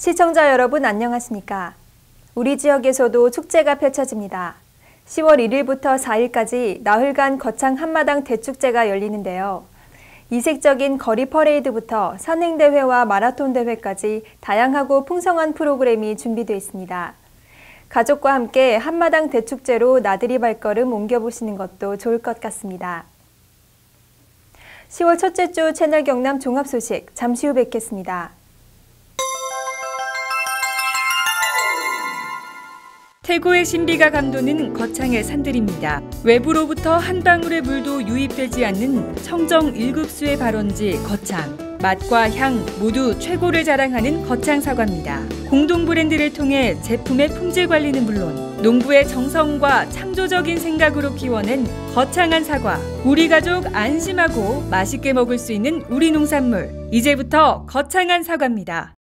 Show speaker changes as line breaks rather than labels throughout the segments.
시청자 여러분 안녕하십니까? 우리 지역에서도 축제가 펼쳐집니다. 10월 1일부터 4일까지 나흘간 거창 한마당 대축제가 열리는데요. 이색적인 거리 퍼레이드부터 산행대회와 마라톤 대회까지 다양하고 풍성한 프로그램이 준비되어 있습니다. 가족과 함께 한마당 대축제로 나들이 발걸음 옮겨보시는 것도 좋을 것 같습니다. 10월 첫째 주 채널 경남 종합 소식 잠시 후 뵙겠습니다.
태고의 신비가 감도는 거창의 산들입니다. 외부로부터 한 방울의 물도 유입되지 않는 청정 1급수의 발원지 거창. 맛과 향 모두 최고를 자랑하는 거창 사과입니다. 공동 브랜드를 통해 제품의 품질 관리는 물론 농부의 정성과 창조적인 생각으로 키워낸 거창한 사과. 우리 가족 안심하고 맛있게 먹을 수 있는 우리 농산물. 이제부터 거창한 사과입니다.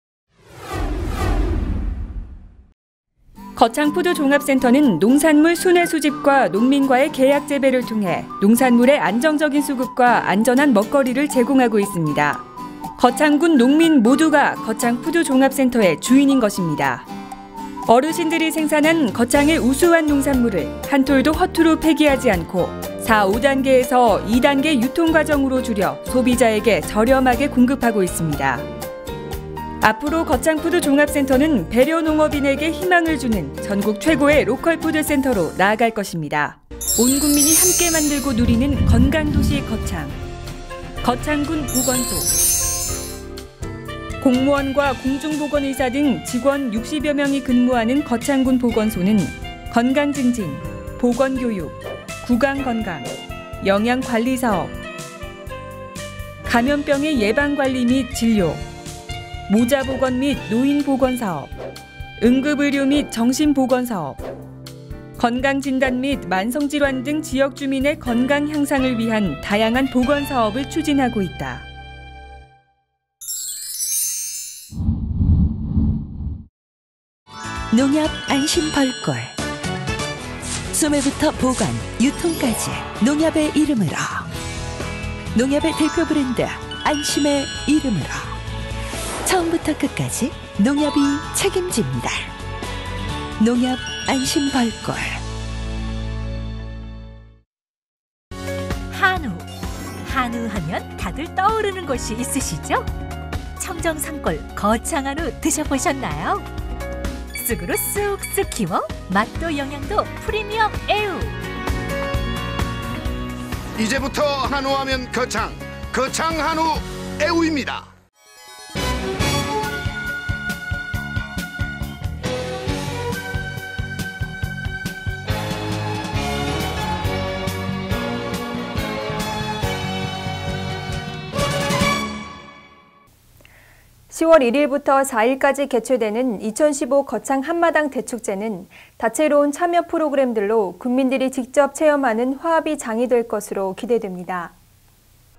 거창푸드 종합센터는 농산물 순회 수집과 농민과의 계약 재배를 통해 농산물의 안정적인 수급과 안전한 먹거리를 제공하고 있습니다. 거창군 농민 모두가 거창푸드 종합센터의 주인인 것입니다. 어르신들이 생산한 거창의 우수한 농산물을 한 톨도 허투루 폐기하지 않고 4, 5단계에서 2단계 유통 과정으로 줄여 소비자에게 저렴하게 공급하고 있습니다. 앞으로 거창푸드 종합센터는 배려 농업인에게 희망을 주는 전국 최고의 로컬푸드 센터로 나아갈 것입니다. 온 국민이 함께 만들고 누리는 건강도시 거창. 거창군 보건소. 공무원과 공중보건의사 등 직원 60여 명이 근무하는 거창군 보건소는 건강증진, 보건교육, 구강건강, 영양관리사업, 감염병의 예방관리 및 진료, 모자보건 및 노인보건사업, 응급의료 및 정신보건사업, 건강진단 및 만성질환 등 지역 주민의 건강 향상을 위한 다양한 보건사업을 추진하고 있다.
농협 안심 벌꿀. 소매부터 보관, 유통까지 농협의 이름으로. 농협의 대표 브랜드 안심의 이름으로. 처음부터 끝까지 농협이 책임집니다. 농협 안심 벌꿀. 한우 하면 다들 떠오르는 곳이 있으시죠? 청정 산골 거창 한우 드셔보셨나요? 쑥으로 쑥쑥 키워 맛도 영양도 프리미엄 애우.
이제부터 한우하면 거창 한우 애우입니다.
(10월 1일부터 4일까지) 개최되는 2015 거창 한마당 대축제는 다채로운 참여 프로그램들로 국민들이 직접 체험하는 화합이 장이 될 것으로 기대됩니다.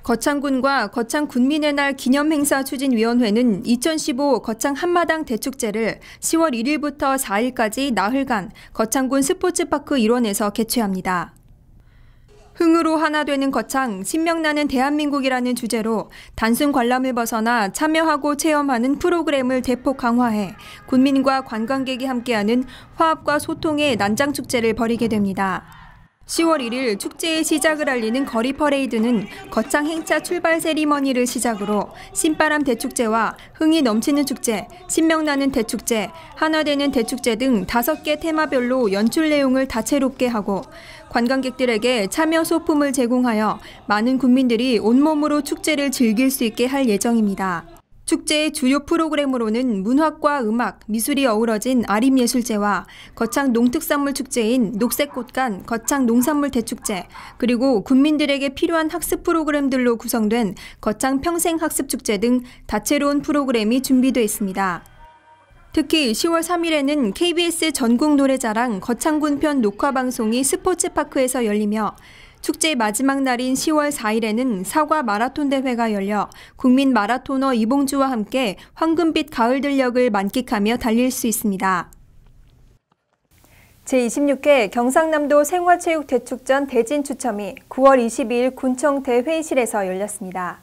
거창군과 거창군민의 날 기념행사 추진위원회는 2015 거창 한마당 대축제를 10월 1일부터 4일까지 나흘간 거창군 스포츠파크 일원에서 개최합니다. 흥으로 하나 되는 거창, 신명나는 대한민국이라는 주제로 단순 관람을 벗어나 참여하고 체험하는 프로그램을 대폭 강화해 군민과 관광객이 함께하는 화합과 소통의 난장축제를 벌이게 됩니다. 10월 1일 축제의 시작을 알리는 거리 퍼레이드는 거창 행차 출발 세리머니를 시작으로 신바람 대축제와 흥이 넘치는 축제, 신명나는 대축제, 하나되는 대축제 등 5개 테마별로 연출 내용을 다채롭게 하고 관광객들에게 참여 소품을 제공하여 많은 국민들이 온몸으로 축제를 즐길 수 있게 할 예정입니다. 축제의 주요 프로그램으로는 문학과 음악, 미술이 어우러진 아림예술제와 거창 농특산물 축제인 녹색꽃간 거창 농산물 대축제, 그리고 국민들에게 필요한 학습 프로그램들로 구성된 거창 평생학습축제 등 다채로운 프로그램이 준비되어 있습니다. 특히 10월 3일에는 KBS 전국노래자랑 거창군편 녹화방송이 스포츠파크에서 열리며 축제 마지막 날인 10월 4일에는 사과 마라톤 대회가 열려 국민 마라토너 이봉주와 함께 황금빛 가을 들녘을 만끽하며 달릴 수 있습니다. 제26회 경상남도 생활체육대축전 대진 추첨이 9월 22일 군청 대회의실에서 열렸습니다.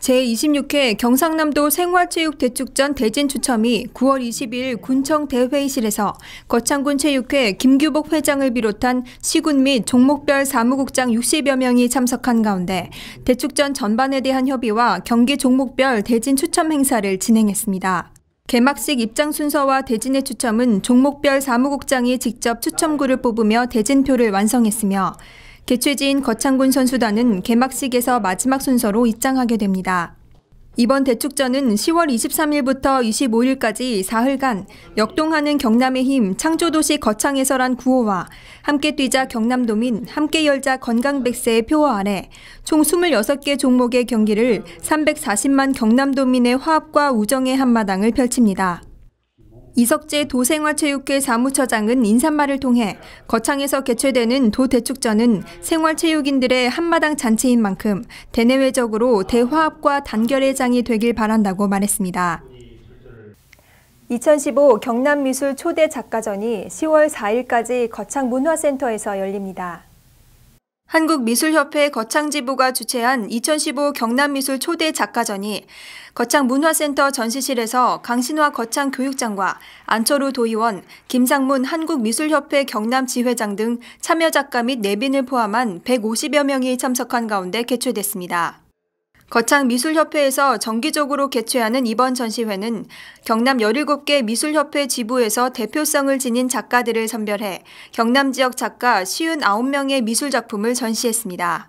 제26회 경상남도 생활체육대축전 대진추첨이 9월 20일 군청 대회의실에서 거창군 체육회 김규복 회장을 비롯한 시군 및 종목별 사무국장 60여 명이 참석한 가운데 대축전 전반에 대한 협의와 경기 종목별 대진 추첨 행사를 진행했습니다. 개막식 입장 순서와 대진의 추첨은 종목별 사무국장이 직접 추첨구를 뽑으며 대진표를 완성했으며 개최지인 거창군 선수단은 개막식에서 마지막 순서로 입장하게 됩니다. 이번 대축전은 10월 23일부터 25일까지 사흘간 역동하는 경남의 힘 창조도시 거창에서란 구호와 함께 뛰자 경남도민 함께 열자 건강백세의 표어 아래 총 26개 종목의 경기를 340만 경남도민의 화합과 우정의 한마당을 펼칩니다. 이석재 도생활체육회 사무처장은 인사말을 통해 거창에서 개최되는 도대축전은 생활체육인들의 한마당 잔치인 만큼 대내외적으로 대화합과 단결의 장이 되길 바란다고 말했습니다. 2015 경남미술 초대 작가전이 10월 4일까지 거창문화센터에서 열립니다. 한국미술협회 거창지부가 주최한 2015 경남미술 초대 작가전이 거창문화센터 전시실에서 강신화 거창교육장과 안철우 도의원, 김상문 한국미술협회 경남지회장 등 참여 작가 및 내빈을 포함한 150여 명이 참석한 가운데 개최됐습니다. 거창미술협회에서 정기적으로 개최하는 이번 전시회는 경남 17개 미술협회 지부에서 대표성을 지닌 작가들을 선별해 경남 지역 작가 59명의 미술작품을 전시했습니다.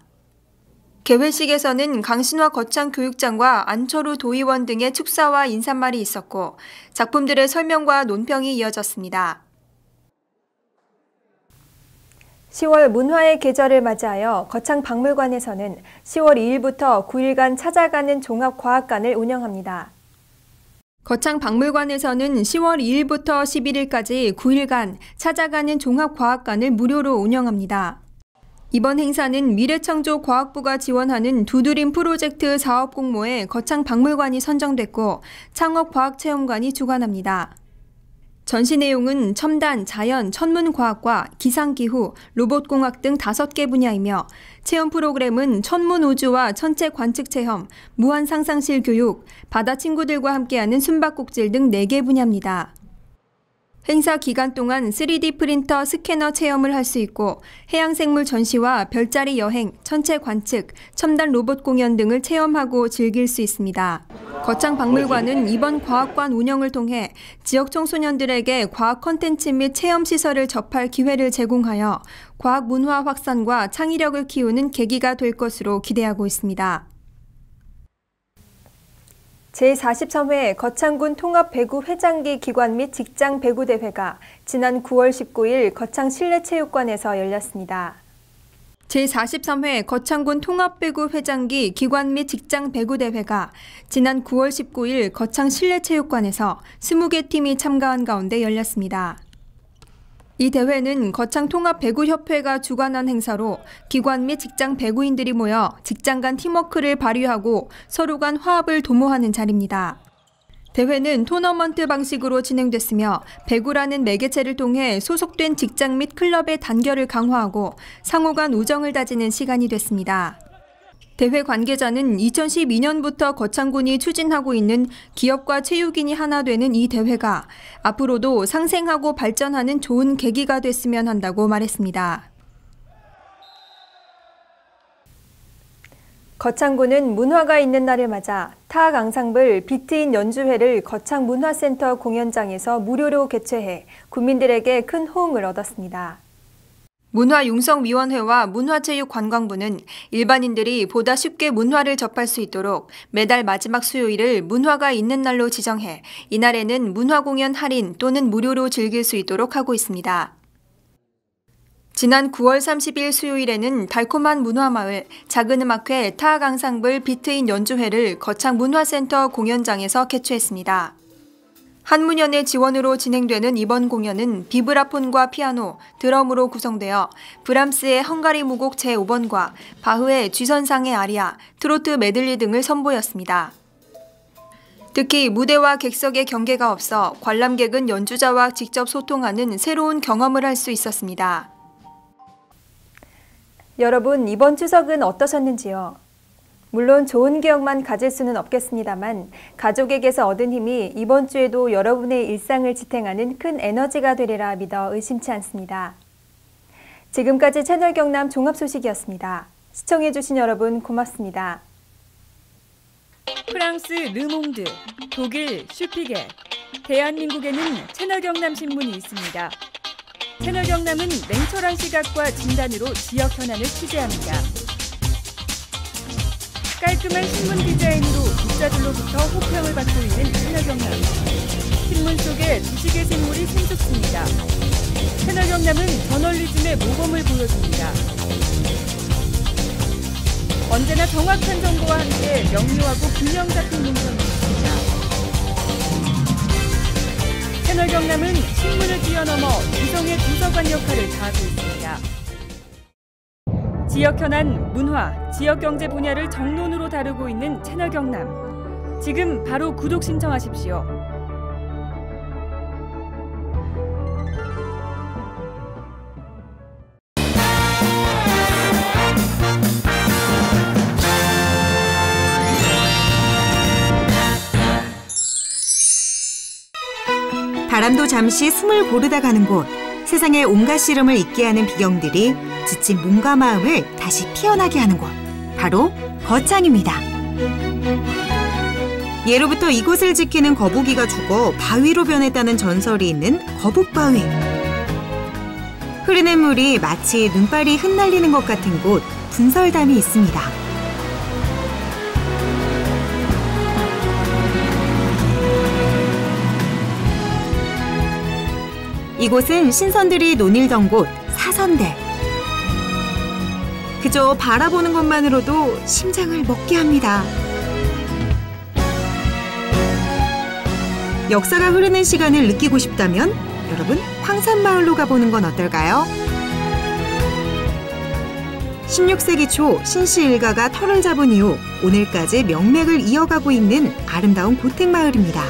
개회식에서는 강신화 거창교육장과 안철우 도의원 등의 축사와 인사말이 있었고 작품들의 설명과 논평이 이어졌습니다. 10월 문화의 계절을 맞이하여 거창박물관에서는 10월 2일부터 9일간 찾아가는 종합과학관을 운영합니다. 거창박물관에서는 10월 2일부터 11일까지 9일간 찾아가는 종합과학관을 무료로 운영합니다. 이번 행사는 미래창조과학부가 지원하는 두드림 프로젝트 사업 공모에 거창박물관이 선정됐고 창업과학체험관이 주관합니다. 전시 내용은 첨단, 자연, 천문과학과 기상기후, 로봇공학 등 5개 분야이며 체험 프로그램은 천문우주와 천체 관측체험, 무한상상실 교육, 바다 친구들과 함께하는 숨바꼭질 등 4개 분야입니다. 행사 기간 동안 3D 프린터 스캐너 체험을 할 수 있고 해양생물 전시와 별자리 여행, 천체 관측, 첨단 로봇 공연 등을 체험하고 즐길 수 있습니다. 거창박물관은 이번 과학관 운영을 통해 지역 청소년들에게 과학 콘텐츠 및 체험 시설을 접할 기회를 제공하여 과학 문화 확산과 창의력을 키우는 계기가 될 것으로 기대하고 있습니다. 제43회 거창군 통합배구 회장기 기관 및 직장 배구 대회가 지난 9월 19일 거창 실내체육관에서 열렸습니다. 제43회 거창군 통합배구 회장기 기관 및 직장 배구 대회가 지난 9월 19일 거창 실내체육관에서 20개 팀이 참가한 가운데 열렸습니다. 이 대회는 거창 통합배구협회가 주관한 행사로 기관 및 직장 배구인들이 모여 직장 간 팀워크를 발휘하고 서로 간 화합을 도모하는 자리입니다. 대회는 토너먼트 방식으로 진행됐으며 배구라는 매개체를 통해 소속된 직장 및 클럽의 단결을 강화하고 상호 간 우정을 다지는 시간이 됐습니다. 대회 관계자는 2012년부터 거창군이 추진하고 있는 기업과 체육인이 하나 되는 이 대회가 앞으로도 상생하고 발전하는 좋은 계기가 됐으면 한다고 말했습니다. 거창군은 문화가 있는 날을 맞아 타악 앙상블 비트인 연주회를 거창문화센터 공연장에서 무료로 개최해 국민들에게 큰 호응을 얻었습니다. 문화융성위원회와 문화체육관광부는 일반인들이 보다 쉽게 문화를 접할 수 있도록 매달 마지막 수요일을 문화가 있는 날로 지정해 이날에는 문화공연 할인 또는 무료로 즐길 수 있도록 하고 있습니다. 지난 9월 30일 수요일에는 달콤한 문화마을 작은음악회 타악 앙상블 비트인 연주회를 거창문화센터 공연장에서 개최했습니다. 한문연의 지원으로 진행되는 이번 공연은 비브라폰과 피아노, 드럼으로 구성되어 브람스의 헝가리 무곡 제5번과 바흐의 쥐선상의 아리아, 트로트 메들리 등을 선보였습니다. 특히 무대와 객석의 경계가 없어 관람객은 연주자와 직접 소통하는 새로운 경험을 할 수 있었습니다. 여러분, 이번 추석은 어떠셨는지요? 물론 좋은 기억만 가질 수는 없겠습니다만 가족에게서 얻은 힘이 이번 주에도 여러분의 일상을 지탱하는 큰 에너지가 되리라 믿어 의심치 않습니다. 지금까지 채널 경남 종합소식이었습니다. 시청해주신 여러분 고맙습니다.
프랑스 르몽드, 독일 슈피겔, 대한민국에는 채널 경남 신문이 있습니다. 채널 경남은 냉철한 시각과 진단으로 지역 현안을 취재합니다. 깔끔한 신문 디자인으로 독자들로부터 호평을 받고 있는 채널 경남. 신문 속에 지식의 생물이 생숙습니다. 채널 경남은 저널리즘의 모범을 보여줍니다. 언제나 정확한 정보와 함께 명료하고 균형 잡힌 논평이 있습니다. 채널 경남은 신문을 뛰어넘어 지성의 도서관 역할을 다하고 있습니다. 지역 현안, 문화, 지역 경제 분야를 정론으로 다루고 있는 채널 경남. 지금 바로 구독 신청하십시오.
바람도 잠시 숨을 고르다 가는 곳, 세상의 온갖 시름을 잊게 하는 비경들이 지친 몸과 마음을 다시 피어나게 하는 곳, 바로 거창입니다. 예로부터 이곳을 지키는 거북이가 죽어 바위로 변했다는 전설이 있는 거북바위. 흐르는 물이 마치 눈발이 흩날리는 것 같은 곳, 분설담이 있습니다. 이곳은 신선들이 논일던 곳, 사선대. 그저 바라보는 것만으로도 심장을 먹게 합니다. 역사가 흐르는 시간을 느끼고 싶다면 여러분, 황산마을로 가보는 건 어떨까요? 16세기 초 신씨 일가가 터를 잡은 이후 오늘까지 명맥을 이어가고 있는 아름다운 고택마을입니다.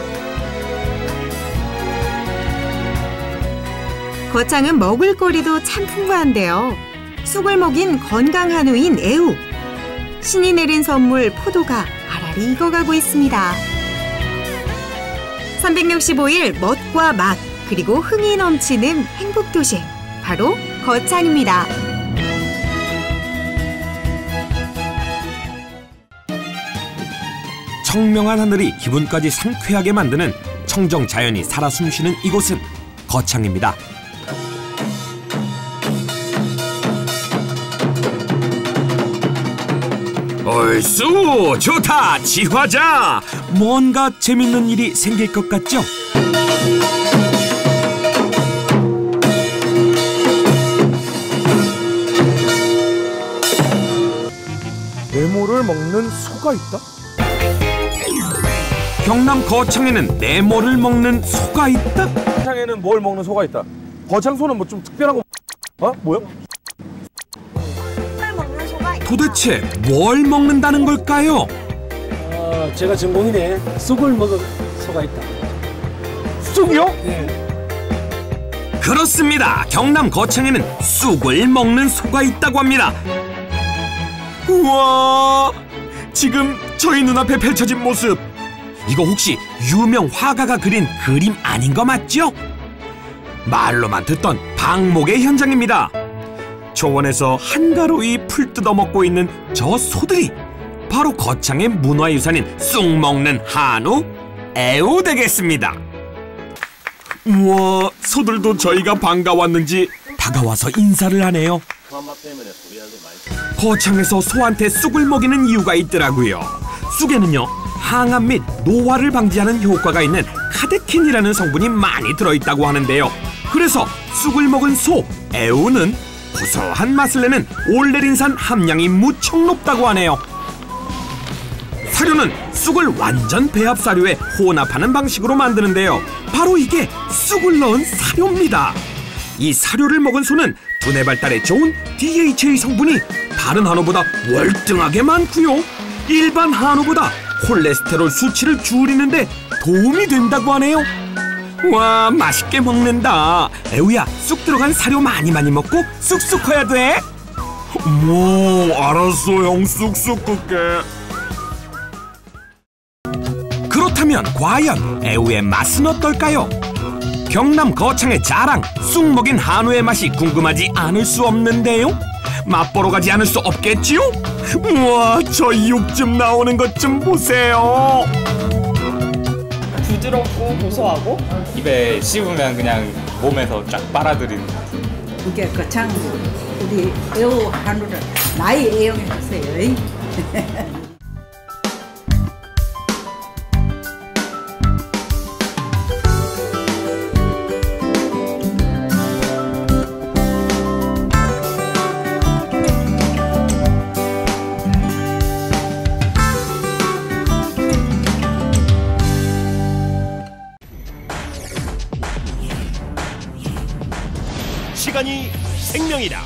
거창은 먹을거리도 참 풍부한데요. 쑥을 먹인 건강 한우인 애우. 신이 내린 선물 포도가 알알이 익어가고 있습니다. 365일 멋과 맛, 그리고 흥이 넘치는 행복도시. 바로 거창입니다.
청명한 하늘이 기분까지 상쾌하게 만드는 청정 자연이 살아 숨쉬는 이곳은 거창입니다. 얼쑤 좋다 지화자. 뭔가 재밌는 일이 생길 것 같죠?
네모를 먹는 소가 있다?
경남 거창에는 네모를 먹는 소가 있다?
거창에는 뭘 먹는 소가 있다. 거창소는 뭐 좀 특별한 거 뭐야?
도대체 뭘 먹는다는 걸까요?
제가 전공이네. 쑥을 먹은 소가 있다.
쑥이요?
네.
그렇습니다. 경남 거창에는 쑥을 먹는 소가 있다고 합니다. 우와, 지금 저희 눈앞에 펼쳐진 모습, 이거 혹시 유명 화가가 그린 그림 아닌 거 맞죠? 말로만 듣던 방목의 현장입니다. 초원에서 한가로이 풀 뜯어먹고 있는 저 소들이 바로 거창의 문화유산인 쑥 먹는 한우, 애우 되겠습니다. 우와, 소들도 저희가 반가웠는지 다가와서 인사를 하네요. 거창에서 소한테 쑥을 먹이는 이유가 있더라고요. 쑥에는요, 항암 및 노화를 방지하는 효과가 있는 카데킨이라는 성분이 많이 들어있다고 하는데요. 그래서 쑥을 먹은 소, 애우는 고소한 맛을 내는 올레린산 함량이 무척 높다고 하네요. 사료는 쑥을 완전 배합 사료에 혼합하는 방식으로 만드는데요. 바로 이게 쑥을 넣은 사료입니다. 이 사료를 먹은 소는 두뇌 발달에 좋은 DHA 성분이 다른 한우보다 월등하게 많고요. 일반 한우보다 콜레스테롤 수치를 줄이는데 도움이 된다고 하네요. 와, 맛있게 먹는다. 애우야, 쑥 들어간 사료 많이 먹고 쑥쑥 커야 돼.
뭐 알았어 형, 쑥쑥 끓게.
그렇다면 과연 애우의 맛은 어떨까요? 경남 거창의 자랑 쑥 먹인 한우의 맛이 궁금하지 않을 수 없는데요. 맛보러 가지 않을 수 없겠지요? 우와, 저 육 좀 나오는 것 좀 보세요.
부드럽고 고소하고 입에 씹으면 그냥 몸에서 쫙 빨아들이는.
이게 거창 우리 애우 한우를 많이 애용해 주세요.
시간이 생명이다.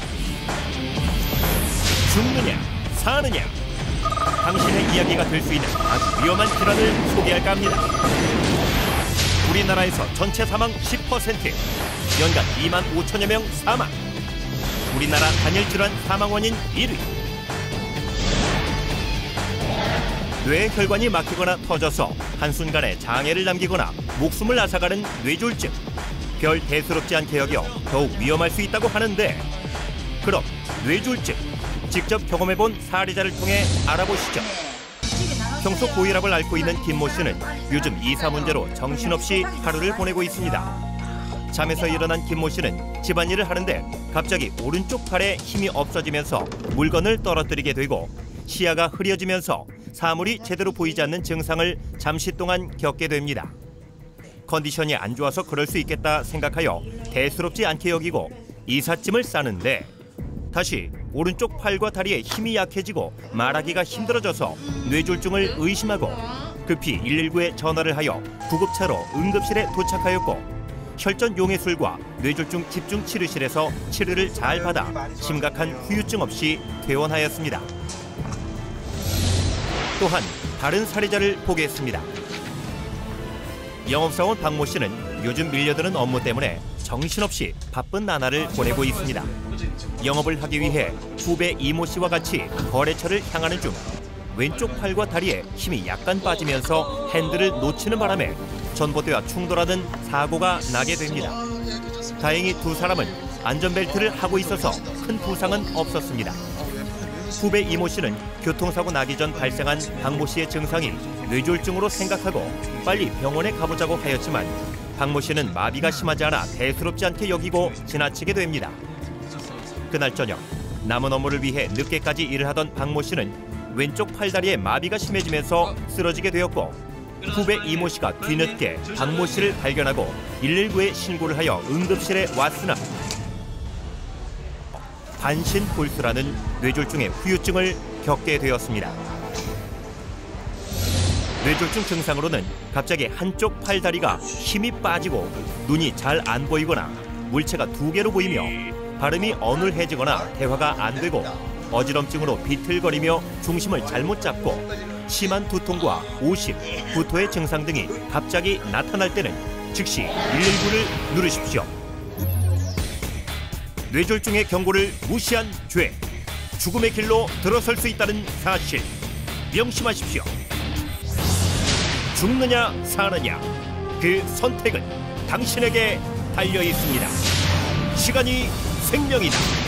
죽느냐 사느냐, 당신의 이야기가 될 수 있는 아주 위험한 질환을 소개할까 합니다. 우리나라에서 전체 사망 10%, 연간 2만 5천여 명 사망. 우리나라 단일 질환 사망 원인 1위. 뇌혈관이 막히거나 터져서 한순간에 장애를 남기거나 목숨을 앗아가는 뇌졸중. 별 대수롭지 않게 여겨 더욱 위험할 수 있다고 하는데, 그럼 뇌졸중 직접 경험해본 사례자를 통해 알아보시죠. 평소 고혈압을 앓고 있는 김모 씨는 요즘 이사 문제로 정신없이 하루를 보내고 있습니다. 잠에서 일어난 김모 씨는 집안일을 하는데 갑자기 오른쪽 팔에 힘이 없어지면서 물건을 떨어뜨리게 되고 시야가 흐려지면서 사물이 제대로 보이지 않는 증상을 잠시 동안 겪게 됩니다. 컨디션이 안 좋아서 그럴 수 있겠다 생각하여 대수롭지 않게 여기고 이삿짐을 싸는데, 다시 오른쪽 팔과 다리에 힘이 약해지고 말하기가 힘들어져서 뇌졸중을 의심하고 급히 119에 전화를 하여 구급차로 응급실에 도착하였고, 혈전 용해술과 뇌졸중 집중치료실에서 치료를 잘 받아 심각한 후유증 없이 퇴원하였습니다. 또한 다른 사례자를 보겠습니다. 영업사원 박모 씨는 요즘 밀려드는 업무 때문에 정신없이 바쁜 나날을 보내고 있습니다. 영업을 하기 위해 후배 이모 씨와 같이 거래처를 향하는 중 왼쪽 팔과 다리에 힘이 약간 빠지면서 핸들을 놓치는 바람에 전봇대와 충돌하는 사고가 나게 됩니다. 다행히 두 사람은 안전벨트를 하고 있어서 큰 부상은 없었습니다. 후배 이모 씨는 교통사고 나기 전 발생한 박모 씨의 증상이 뇌졸중으로 생각하고 빨리 병원에 가보자고 하였지만 박모 씨는 마비가 심하지 않아 대수롭지 않게 여기고 지나치게 됩니다. 그날 저녁 남은 업무를 위해 늦게까지 일을 하던 박모 씨는 왼쪽 팔다리에 마비가 심해지면서 쓰러지게 되었고, 후배 이모 씨가 뒤늦게 박모 씨를 발견하고 119에 신고를 하여 응급실에 왔으나 반신골수라는 뇌졸중의 후유증을 겪게 되었습니다. 뇌졸중 증상으로는 갑자기 한쪽 팔다리가 힘이 빠지고 눈이 잘 안 보이거나 물체가 2개로 보이며 발음이 어눌해지거나 대화가 안 되고 어지럼증으로 비틀거리며 중심을 잘못 잡고 심한 두통과 오심, 구토의 증상 등이 갑자기 나타날 때는 즉시 119를 누르십시오. 뇌졸중의 경고를 무시한 죄, 죽음의 길로 들어설 수 있다는 사실 명심하십시오. 죽느냐 사느냐, 그 선택은 당신에게 달려 있습니다. 시간이 생명이다.